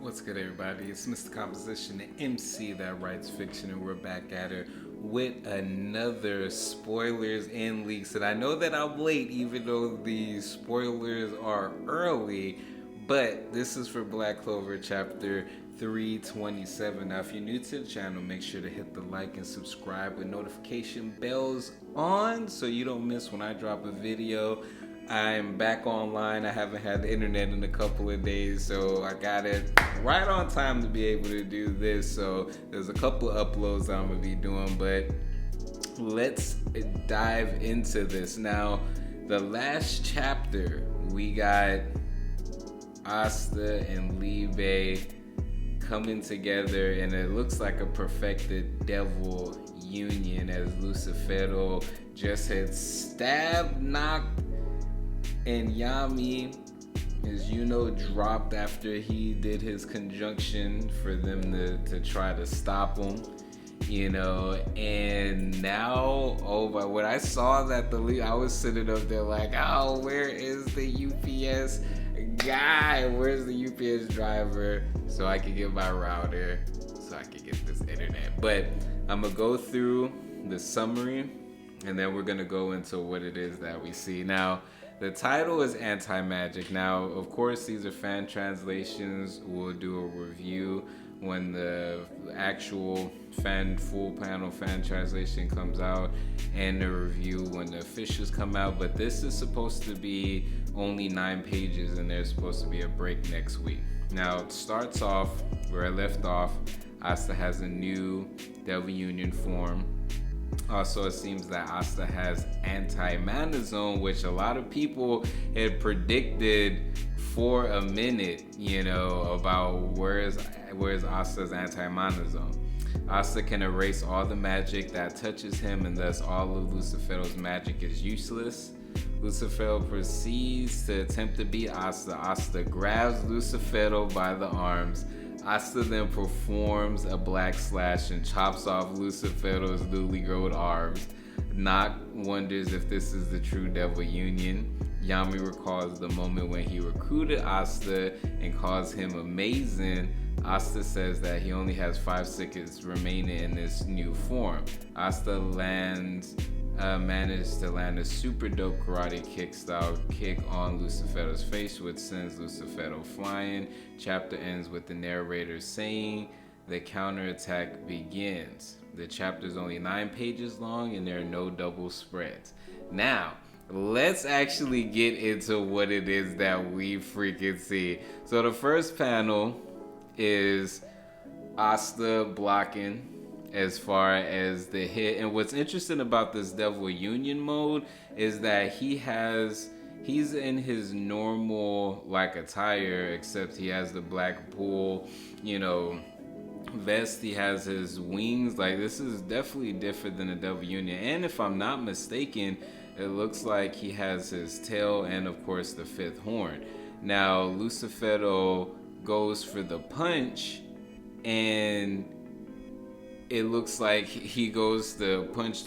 What's good, everybody? It's Mr. Composition, the MC that writes fiction, and we're back at it with another spoilers and leaks. And I know that I'm late, even though the spoilers are early, but this is for Black Clover chapter 327. Now, if you're new to the channel, make sure to hit the like and subscribe with notification bells on so you don't miss when I drop a video. I'm back online. I haven't had the internet in a couple of days, so I got it right on time to be able to do this. So there's a couple of uploads I'm gonna be doing, but let's dive into this. Now, the last chapter, we got Asta and Libe coming together, and it looks like a perfected devil union, as Lucifero just had stabbed, knocked, and Yami, as you know, dropped after he did his conjunction for them to try to stop him, you know. And now, but when I saw that I was sitting up there like, oh, where is the UPS guy? Where's the UPS driver? So I can get my router, so I can get this internet. But I'm gonna go through the summary, and then we're gonna go into what it is that we see. Now, the title is Anti-Magic. Now, of course, these are fan translations. We'll do a review when the actual full panel fan translation comes out, and a review when the officials come out. But this is supposed to be only 9 pages, and there's supposed to be a break next week. Now, it starts off where I left off. Asta has a new Devil Union form. Also, it seems that Asta has anti-mana zone, which a lot of people had predicted for a minute, you know, about where's Asta's anti-mana zone. Asta can erase all the magic that touches him, and thus all of Lucifero's magic is useless. Lucifero proceeds to attempt to beat Asta. Asta grabs Lucifero by the arms. Asta then performs a black slash and chops off Lucifero's newly grown arms. Noct wonders if this is the true Devil Union. Yami recalls the moment when he recruited Asta and calls him amazing. Asta says that he only has 5 seconds remaining in this new form. Asta managed to land a super dope karate kick style kick on Lucifero's face, which sends Lucifero flying. Chapter ends with the narrator saying the counterattack begins. The chapter is only 9 pages long, and there are no double spreads. Now, let's actually get into what it is that we freaking see. So the first panel is Asta blocking as far as the hit. And what's interesting about this Devil Union mode is that he's in his normal like attire, except he has the black bull, you know, vest. He has his wings. Like, this is definitely different than the Devil Union. And if I'm not mistaken, it looks like he has his tail and of course the 5th horn. Now, Lucifero goes for the punch, and it looks like he goes to punch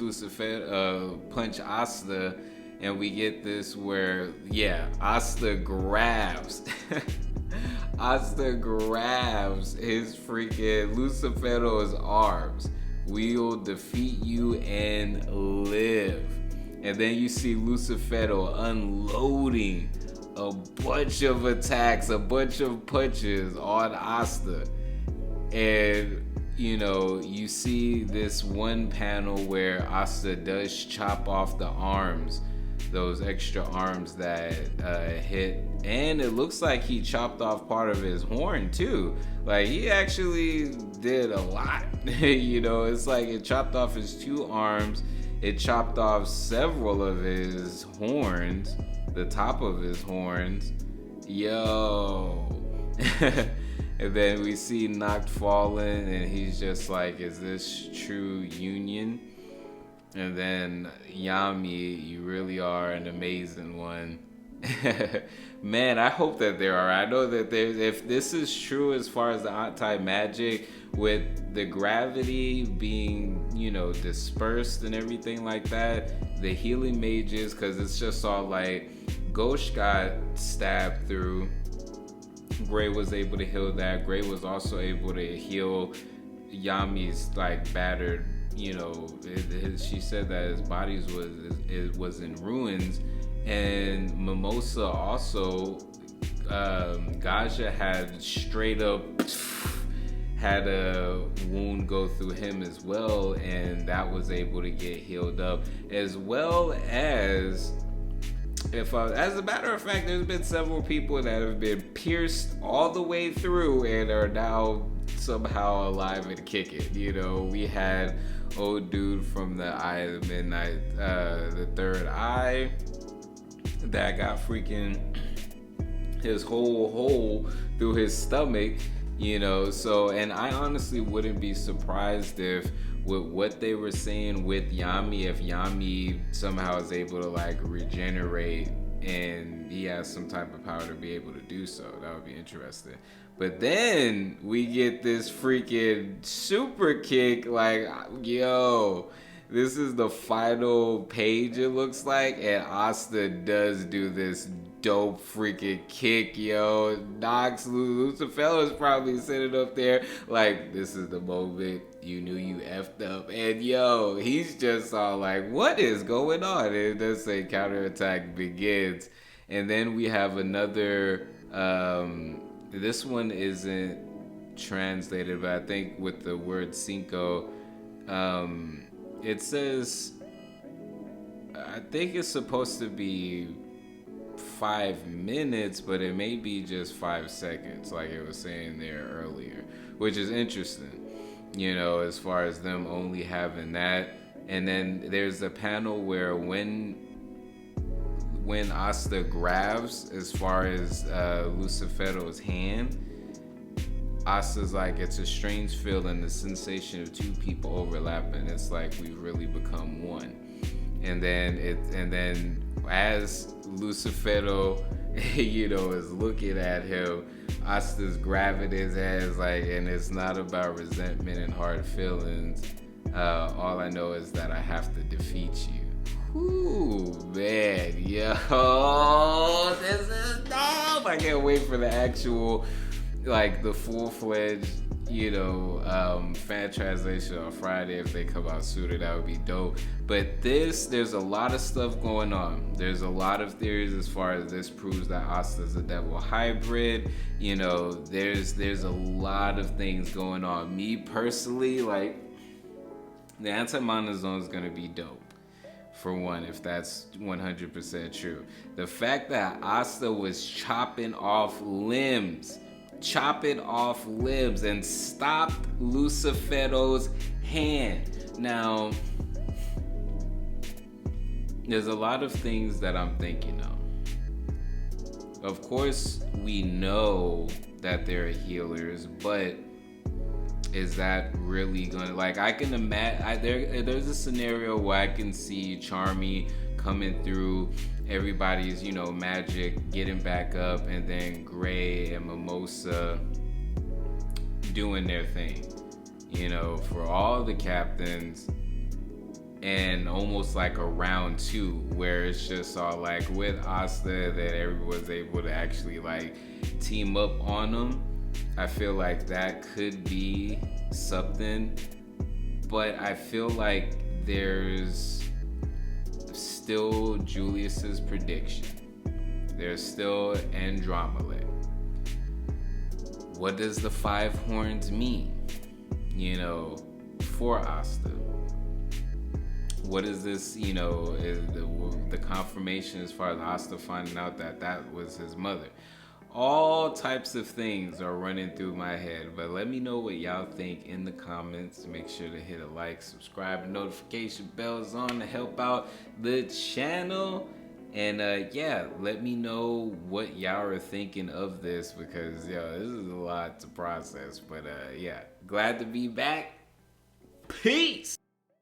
punch Asta, and we get this where, Asta grabs Asta grabs his freaking Lucifero's arms. We'll defeat you and live. And then you see Lucifero unloading a bunch of attacks, a bunch of punches on Asta. And you know, you see this one panel where Asta does chop off the arms, those extra arms that hit, and it looks like he chopped off part of his horn too. Like, he actually did a lot. You know, it's like it chopped off his 2 arms, it chopped off several of his horns, the top of his horns. Yo. And then we see Noct falling, and he's just like, is this true union? And then Yami, you really are an amazing one. Man, I hope that there are. I know that if this is true as far as the anti-magic, with the gravity being, you know, dispersed and everything like that, the healing mages, because it's just all like Ghost got stabbed through, Gray was able to heal that. Gray was also able to heal Yami's like battered, you know, she said that his body was in ruins, and Mimosa also, Gaja had straight up had a wound go through him as well, and that was able to get healed up, as well as as a matter of fact, there's been several people that have been pierced all the way through and are now somehow alive and kicking. You know, we had old dude from the Eye of the Midnight, the third eye, that got freaking his whole hole through his stomach, you know. So, and I honestly wouldn't be surprised if with what they were saying with Yami, if Yami somehow is able to like regenerate and he has some type of power to be able to do so. That would be interesting. But then we get this freaking super kick, like, yo, this is the final page, it looks like, and Asta does do this dope freaking kick, yo. Knox Lucifer is probably sitting up there like, this is the moment you knew you effed up. And yo, he's just all like, what is going on? And it does say counterattack begins. And then we have another, this one isn't translated, but I think with the word cinco, it says, I think it's supposed to be 5 minutes, but it may be just 5 seconds, like it was saying there earlier, which is interesting, you know, as far as them only having that. And then there's a panel where when Asta grabs as far as Lucifero's hand, Asta's like, it's a strange feeling, the sensation of two people overlapping. It's like we've really become one. And then as Lucifero, you know, is looking at him, Asta's grabbing his hands like, and it's not about resentment and hard feelings. All I know is that I have to defeat you. Ooh, man, yo, this is dope. I can't wait for the actual, like, the full-fledged, you know, fan translation on Friday. If they come out sooner, that would be dope. But there's a lot of stuff going on. There's a lot of theories as far as this proves that Asta's a devil hybrid. You know, there's a lot of things going on. Me personally, like, the anti-mana zone is gonna be dope. For one, if that's 100% true. The fact that Asta was chopping off limbs and stopped Lucifero's hand. Now, there's a lot of things that I'm thinking of. Of course, we know that they're healers, but is that really gonna, like, I can imagine, there's a scenario where I can see Charmy coming through everybody's, you know, magic, getting back up, and then Gray and Mimosa doing their thing, you know, for all the captains, and almost like a round 2 where it's just all like with Asta that everyone's able to actually like team up on them. I feel like that could be something, but I feel like there's still Julius's prediction. There's still Andromeda. What does the 5 horns mean, you know, for Asta? What is this, you know, is the confirmation as far as Asta finding out that that was his mother? All types of things are running through my head, but let me know what y'all think in the comments. Make sure to hit a like, subscribe, and notification bells on to help out the channel. And yeah, let me know what y'all are thinking of this, because yo, this is a lot to process. But yeah, glad to be back. Peace.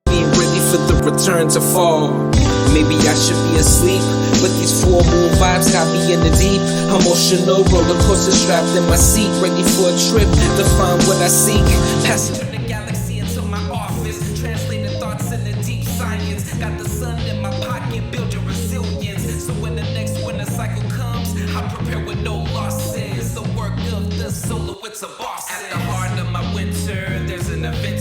Being ready for the return to fall. Maybe I should be asleep, but these full moon vibes got me in the deep. Emotional roller coaster strapped in my seat, ready for a trip to find what I seek. Passing through the galaxy into my office, translating thoughts into deep science. Got the sun in my pocket, building resilience. So when the next winter cycle comes, I prepare with no losses. The work of what's a boss? At the heart of my winter, there's an event